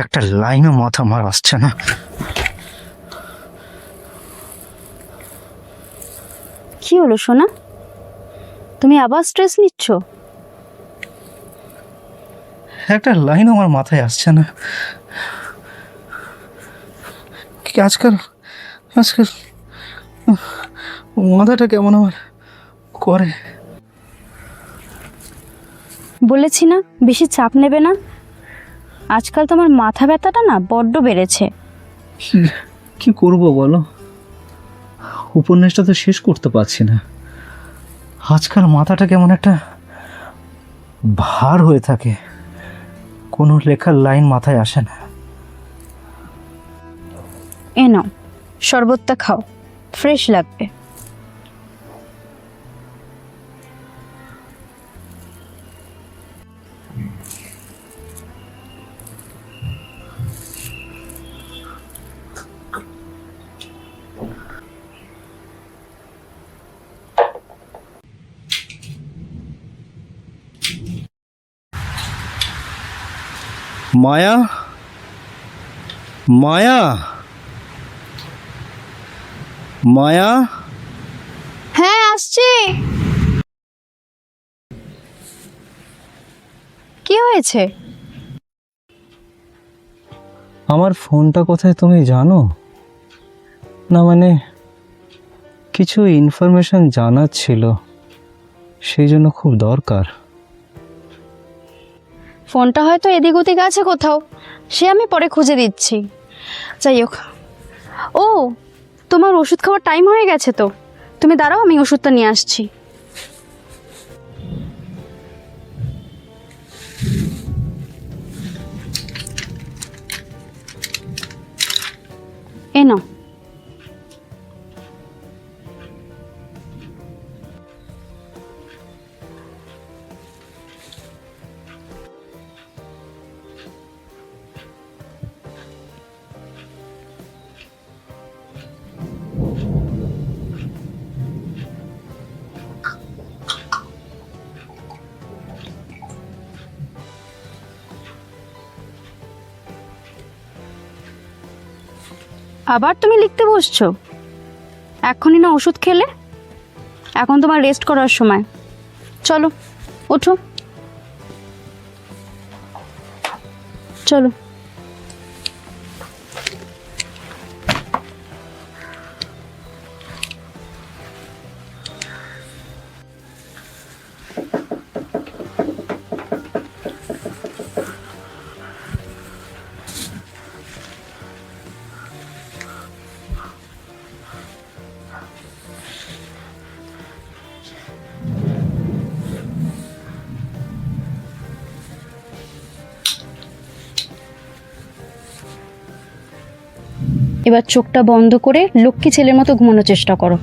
একটা লাইনও মাথা আমার আসছে না। কি হলো সোনা, তুমি আবার স্ট্রেস নিচ্ছ? একটা লাইনও আমার মাথায় আসছে না। আজকাল আজকাল মাথাটা কেমন আমার করে। বলেছি না বেশি চাপ নেবে না। আজকাল তোমার মাথা ব্যথাটা না বড্ড বেড়েছে। কি করব বলো, উপন্যাসটা তো শেষ করতে পারছি না। আজকাল মাথাটা কেমন একটা ভার হয়ে থাকে, কোনো লেখার লাইন মাথায় আসে না। এ নাও শরবতটা খাও, ফ্রেশ লাগবে। মায়া, মায়া, মায়া। হ্যাঁ আসছি। কি হয়েছে? আমার ফোনটা কোথায় তুমি জানো? না মানে কিছু ইনফরমেশন জানার ছিল, সেই জন্য খুব দরকার। ফোনটা হয়তো এদিক ওদিক আছে কোথাও, সে আমি পরে খুঁজে দিচ্ছি। যাই হোক, ও তোমার ওষুধ খাওয়ার টাইম হয়ে গেছে তো, তুমি দাঁড়াও আমি ওষুধটা নিয়ে আসছি। এ নাও। আবার তুমি লিখতে বসছো? এখনই না ওষুধ খেলে, এখন তোমার রেস্ট করার সময়। চলো ওঠো, চলো। এবার চোখটা বন্ধ করে লক্ষ্মী ছেলের মতো ঘুমানোর চেষ্টা করো।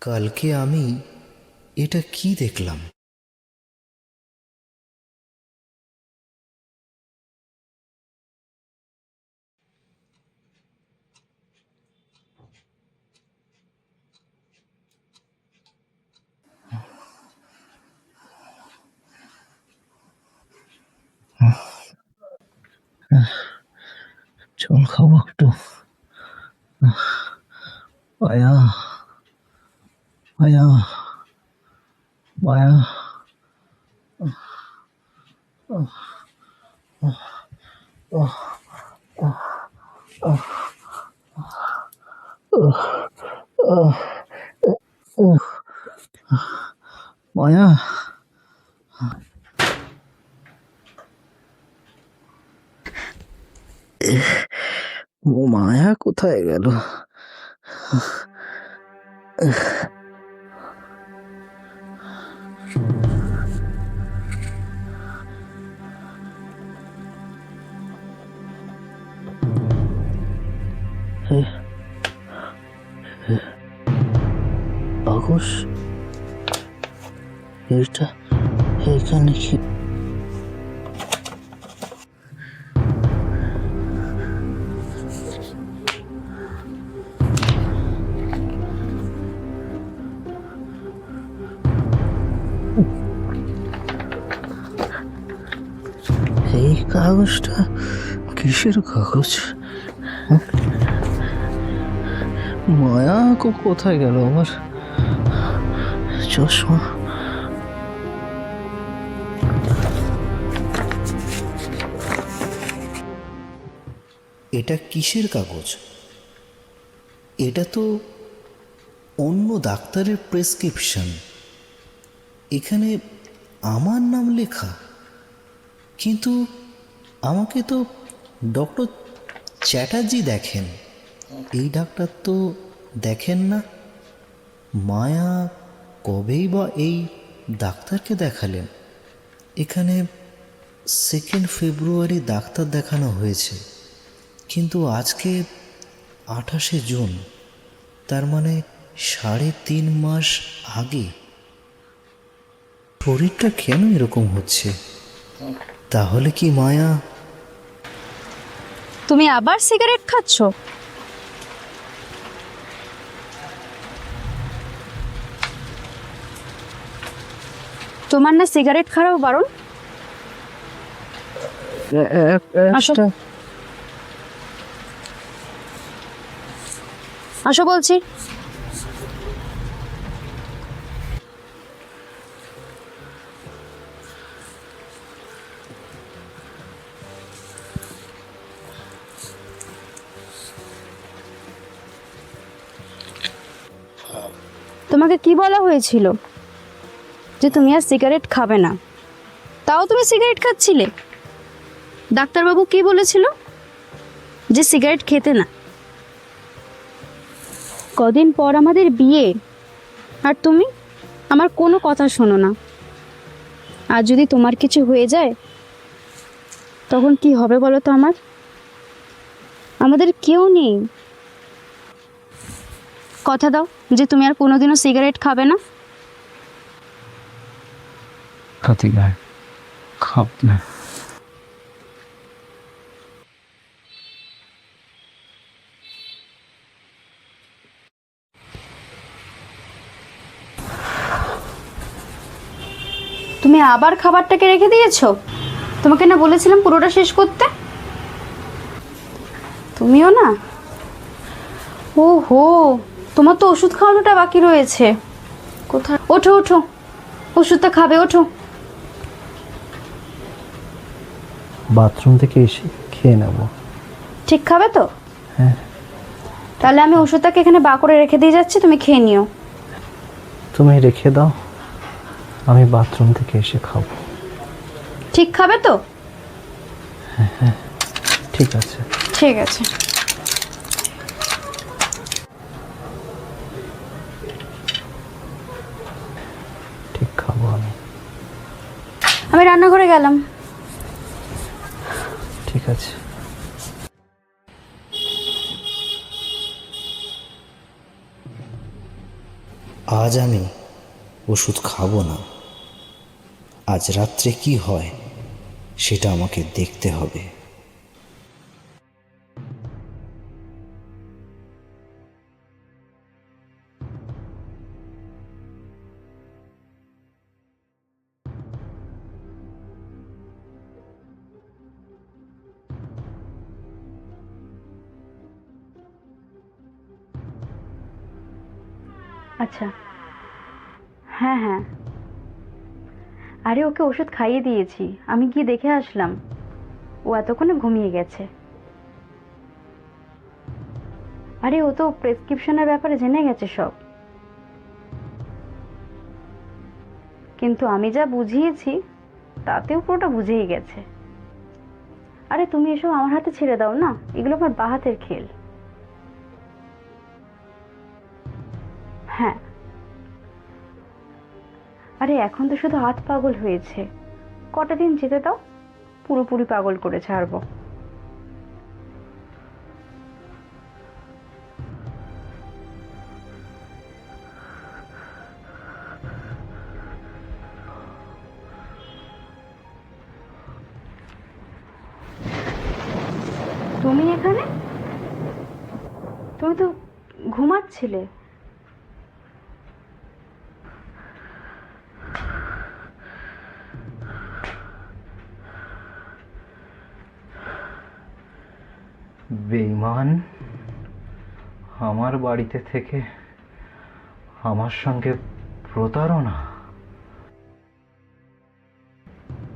কালকে আমি এটা কি দেখলাম? জল খাবো একটু। মায়া, মায়া, মায়া। মায়া, ও মায়া কোথায় গেল? কাগজ, এটা এখানে কি? এই কাগজটা কিসের কাগজ? মায়া কোথায় গেল আমার চশমা? এটা কিসের কাগজ? এটা তো অন্য ডাক্তারের প্রেসক্রিপশন। এখানে আমার নাম লেখা, কিন্তু আমাকে তো ডক্টর চ্যাটার্জি দেখেন, এই ডাক্তার তো দেখেন না। মায়া কবেই বা এই ডাক্তারকে দেখালেন? এখানে 2 ফেব্রুয়ারি ডাক্তার দেখানো হয়েছে, কিন্তু আজকে 28 জুন, তার মানে 3.5 মাস আগে। শরীরটা কেন এরকম হচ্ছে? তাহলে কি মায়া? তুমি আবার সিগারেট খাচ্ছ? তোমার না সিগারেট খাওয়াও বারণ? আসো। আসো বলছি। তোমাকে কি বলা হয়েছিল যে তুমি আর সিগারেট খাবে না? তাও তুমি সিগারেট খাচ্ছিলে। ডাক্তারবাবু কি বলেছিল? যে সিগারেট খেতে না। কদিন পর আমাদের বিয়ে, আর তুমি আমার কোনো কথা শোনো না। আর যদি তোমার কিছু হয়ে যায় তখন কি হবে বলো তো? আমাদের কেউ নেই। কথা দাও যে তুমি আর কোনোদিনও সিগারেট খাবে না। খাব না। তুমি আবার খাবারটাকে রেখে দিয়েছো? তোমাকে না বলেছিলাম পুরোটা শেষ করতে? তুমিও না। ও হো, তোমার তো ওষুধ খাওয়ানোটা বাকি রয়েছে। কোথায়? ওঠো ওঠো, ওষুধটা খাবে, ওঠো। বাথরুম থেকে এসে খেয়ে নেব। ঠিক খাবে তো? হ্যাঁ। তাহলে আমি ওষুধটাকে এখানে বা করে রেখে দিয়ে যাচ্ছি, তুমি খেয়ে নিও। তুমি রেখে দাও, আমি বাথরুম থেকে এসে খাবো। ঠিক খাবে তো? হ্যাঁ, ঠিক আছে। ঠিক আছে। ঠিক খাবো আমি। আমি রান্নাঘরে গেলাম। ঠিক আছে। আজ আমি ওষুধ খাবো না। আজ রাত্রে কি হয় সেটা আমাকে দেখতে হবে। আচ্ছা, হ্যাঁ হ্যাঁ, আরে ওকে ওষুধ খাইয়ে দিয়েছি, আমি গিয়ে দেখে আসলাম। ও এতক্ষণে ঘুমিয়ে গেছে। আরে ও তো প্রেসক্রিপশনের ব্যাপারে জেনে গেছে সব, কিন্তু আমি যা বুঝিয়েছি তাতেও পুরোটা বুঝেই গেছে। আরে তুমি এসব আমার হাতে ছেড়ে দাও না, এগুলো আমার বাঁ হাতের খেল। হ্যাঁ, আরে এখন তো শুধু হাত পাগল হয়েছে, কটা দিন যেতে দাও, পুরোপুরি পাগল করে ছাড়বো। তুমি এখানে? তুমি তো ঘুমাচ্ছিলে। বেঈমান, আমার বাড়িতে থেকে আমার সঙ্গে প্রতারণা।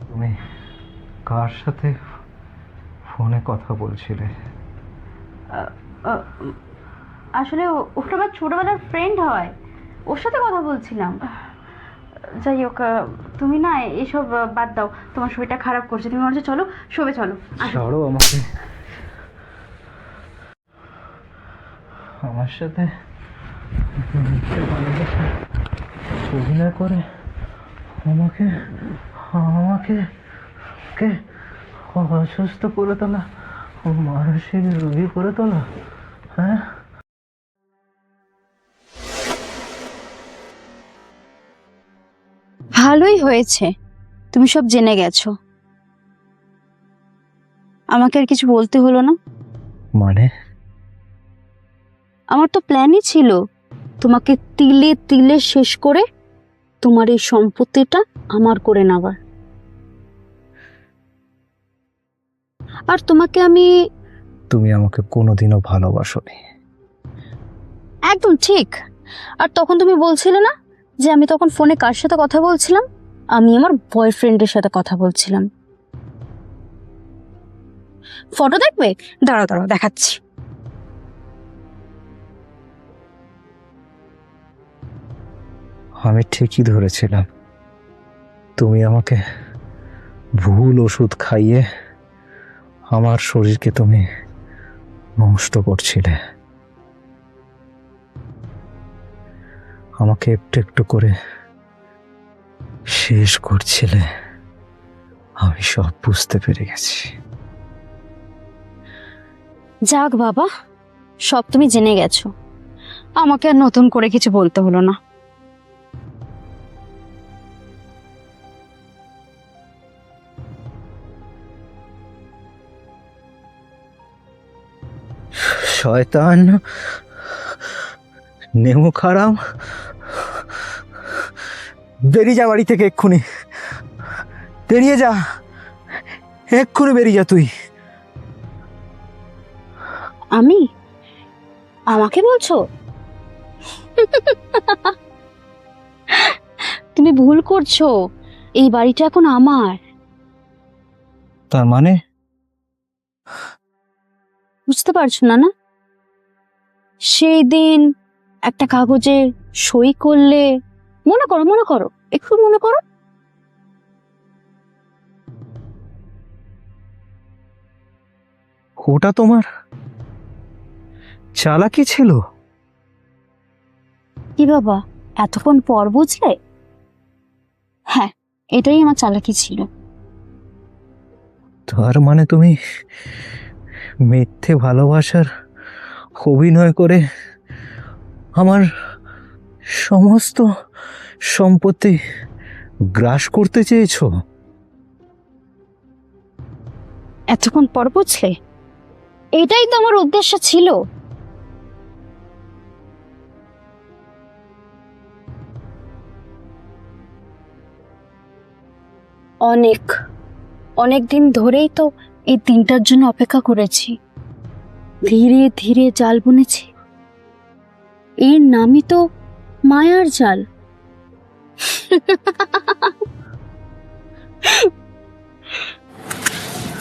তুমি কার সাথে ফোনে কথা বলছিলে? আসলে ওটা আমার ছোটবেলার ফ্রেন্ড হয়, ওর সাথে কথা বলছিলাম। যাই হোক, তুমি না এসব বাদ দাও, তোমার শরীরটা খারাপ করছে, তুমি বলছো চলো শোবে, চলো। ছাড়ো আমাকে। আমার সাথে অভিনয় করে আমাকে আমাকে কে অসুস্থ করে তোলা, মানসিক রোগী করে তোলা। হ্যাঁ, ভালোই হয়েছে তুমি সব জেনে গেছো, আমাকে আর কিছু বলতে হলো না। মানে আমার তো প্ল্যানই ছিল তোমাকে তিলে তিলে শেষ করে তোমার এই সম্পত্তিটা আমার করে নেবার। আর তোমাকে আমি, তুমি আমাকে কোনোদিনও ভালোবাসোনি। একদম ঠিক। আর তখন তুমি বলছিলে না যে আমি তখন ফোনে কার সাথে কথা বলছিলাম? আমি আমার বয়ফ্রেন্ডের সাথে কথা বলছিলাম। ফটো দেখবে? দাঁড়াও দাঁড়াও দেখাচ্ছি। আমি ঠিকই ধরেছিলাম, তুমি আমাকে ভুল ওষুধ খাইয়ে আমার শরীরকে তুমি নষ্ট করছিলে, আমাকে একটু একটু করে শেষ করছিলে। আমি সব বুঝতে পেরে গেছি। যাক বাবা, সব তুমি জেনে গেছো, আমাকে আর নতুন করে কিছু বলতে হলো না। শয়তান, নেমো খারাম, বেরিয়ে যা বাড়ি থেকে এক্ষুনি, বেরিয়ে যা, এক্ষুনি বেরিয়ে যা তুই। আমি? আমাকে বলছো? তুমি ভুল করছো, এই বাড়িটা এখন আমার। তার মানে? বুঝতে পারছো না? না, সেই দিন একটা কাগজে সই করলে, মনে করো মনে করো, একটু মনে করো। ওটা তোমার চালাকি ছিল? কি বাবা, এতক্ষণ পর বুঝলে? হ্যাঁ, এটাই আমার চালাকি ছিল। তার মানে তুমি মিথ্যে ভালোবাসার অভিনয় করে আমার সমস্ত সম্পত্তি গ্রাস করতে চেয়েছো? এতক্ষণ পর বুঝলে? এটাই তো আমার উদ্দেশ্য ছিল। অনেক অনেক দিন ধরেই তো এই দিনটার জন্য অপেক্ষা করেছি, ধীরে ধীরে জাল বুনেছি। এর নামই তো মায়ার জাল।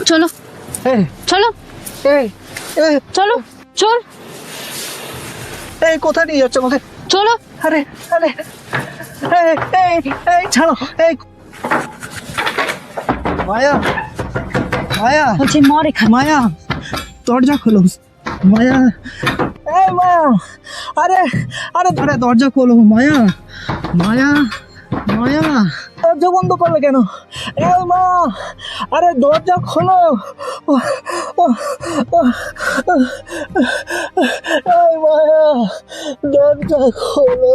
চলো এই, চলো এই, এই, চলো, চল। এই কোথায় নিয়ে যাচ্ছ আমাকে? চলো। আরে আরে এই এই এই ছাড়ো, এই মায়া, মায়া, বলছি মর এখানে। মায়া, দরজা খোলো, মায়া, এই মায়া, আরে আরে আরে দরজা খোলো, মায়া, মায়া, মায়া, দরজা বন্ধ করলে কেন? এই মা, আরে দরজা খোলো, এই মায়া, দরজা খোলো।